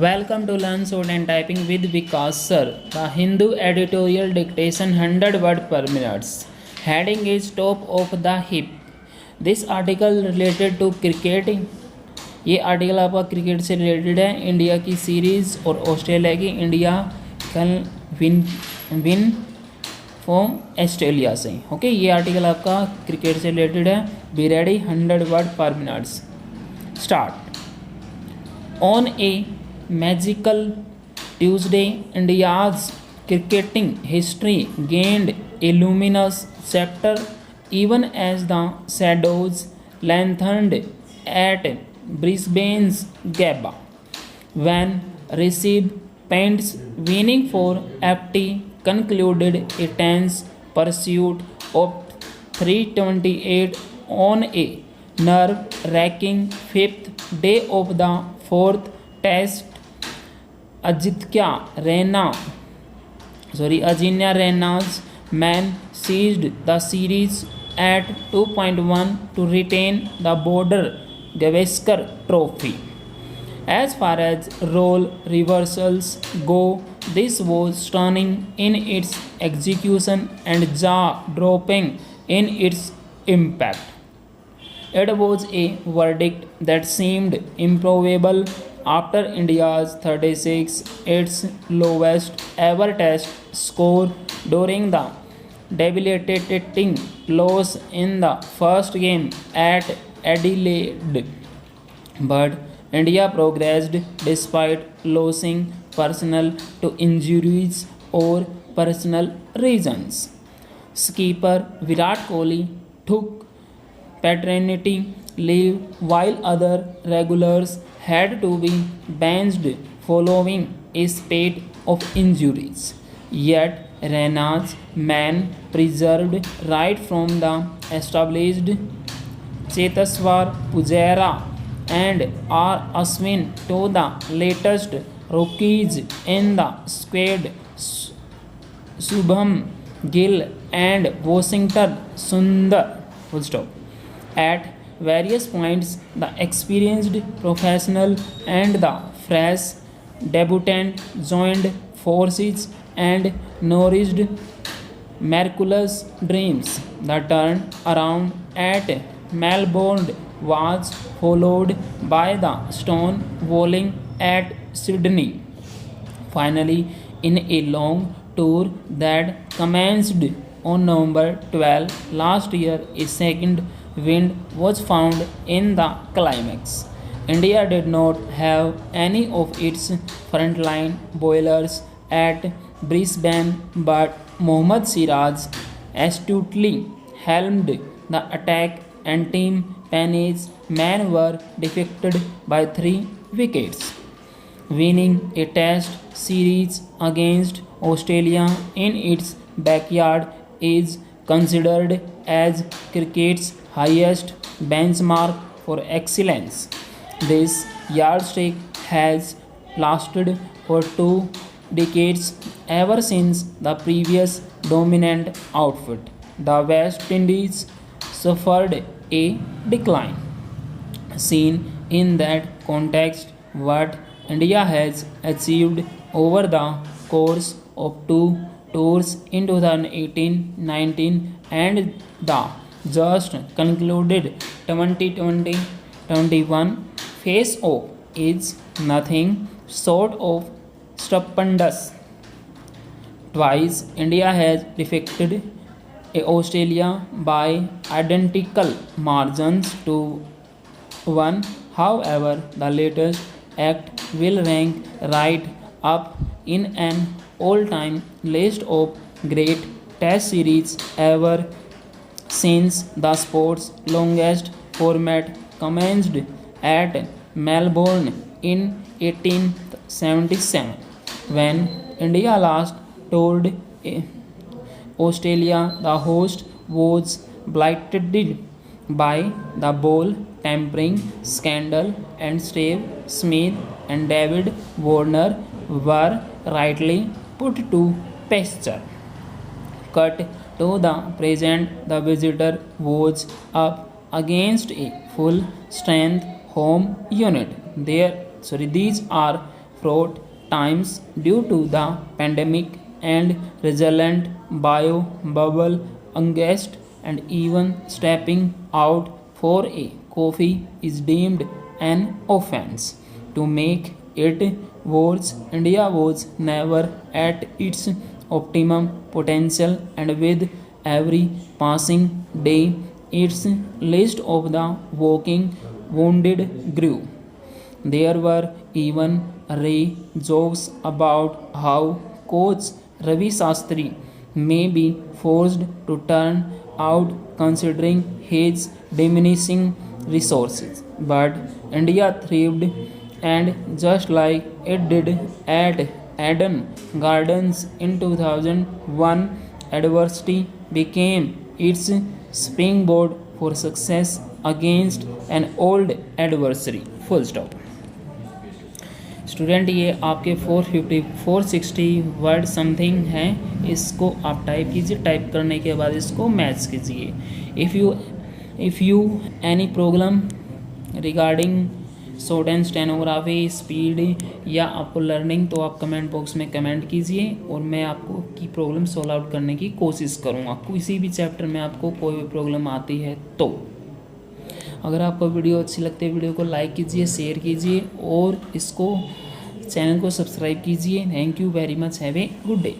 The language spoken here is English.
Welcome to Learn Sword and Typing with Vikas Sir. The Hindu editorial dictation 100 word per minute. Heading is top of the hip. This article related to cricket. ये article आपका cricket से related है. India की series और Australia की. India कल win from Australia से. Okay, ये आर्टिकल आपका क्रिकेट से रिलेटेड है. Be ready. 100 वर्ड पर minute. Start. On A magical Tuesday India's cricketing history gained a luminous chapter even as the shadows lengthened at Brisbane's Gabba, when recipients winning for FT concluded a tense pursuit of 328 on a nerve-wracking fifth day of the fourth test. Ajinya Rena's men seized the series at 2.1 to retain the Border Gavaskar Trophy. As far as role reversals go, this was stunning in its execution and jaw-dropping in its impact. It was a verdict that seemed improbable after India's 36, its lowest ever test score during the debilitating loss in the first game at Adelaide. But India progressed despite losing personnel to injuries or personal reasons. Skipper Virat Kohli took paternity leave while other regulars had to be benched following a spate of injuries. Yet Rena's men preserved right from the established Cheteshwar Pujara and R. Ashwin to the latest rookies in the squad, Shubham Gill and Washington Sundar. Full stop. At various points, the experienced professional and the fresh debutant joined forces and nourished miraculous dreams. The turn around at Melbourne was followed by the stone walling at Sydney. Finally, in a long tour that commenced on November 12 last year, a second wind was found in the climax. India did not have any of its frontline bowlers at Brisbane, but Mohammad Siraj astutely helmed the attack and Team Penny's men were defeated by 3 wickets. Winning a test series against Australia in its backyard is considered as cricket's highest benchmark for excellence. This yardstick has lasted for 2 decades, ever since the previous dominant outfit, the West Indies, suffered a decline. Seen in that context, what India has achieved over the course of 2 tours in 2018-19 and the just concluded 2020-21 phase off is nothing short of stupendous. Twice India has defeated Australia by identical margins to 1. However, the latest act will rank right up in an all-time list of great test series ever, since the sport's longest format commenced at Melbourne in 1877, when India last toured Australia. The host was blighted by the ball tampering scandal, and Steve Smith and David Warner were rightly put to pasture. Cut to the present, the visitor was up against a full strength home unit. These are fraught times due to the pandemic and resultant bio bubble unrest, and even stepping out for a coffee is deemed an offense. To make it worse, India was never at its optimum potential, and with every passing day, its list of the walking wounded grew. There were even ray jokes about how coach Ravi Sastry may be forced to turn out considering his diminishing resources. But India thrived, and just like it did at Eden Gardens in 2001, adversity became its springboard for success against an old adversary. Full stop. Student ये आपके 460 word something हैं, इसको आप type कीजिए। Type करने के बाद इसको मैच कीजिए। If you any problem regarding short and stenography speed या आपको लर्निंग, तो आप कमेंट बॉक्स में कमेंट कीजिए और मैं आपको की प्रॉब्लम सॉल्व आउट करने की कोशिश करूँगा। किसी भी चैप्टर में आपको कोई भी प्रॉब्लम आती है तो अगर आपको वीडियो अच्छी लगती है, वीडियो को लाइक कीजिए, शेयर कीजिए और इसको चैनल को सब्सक्राइब कीजिए। Thank you very much. Have a good day.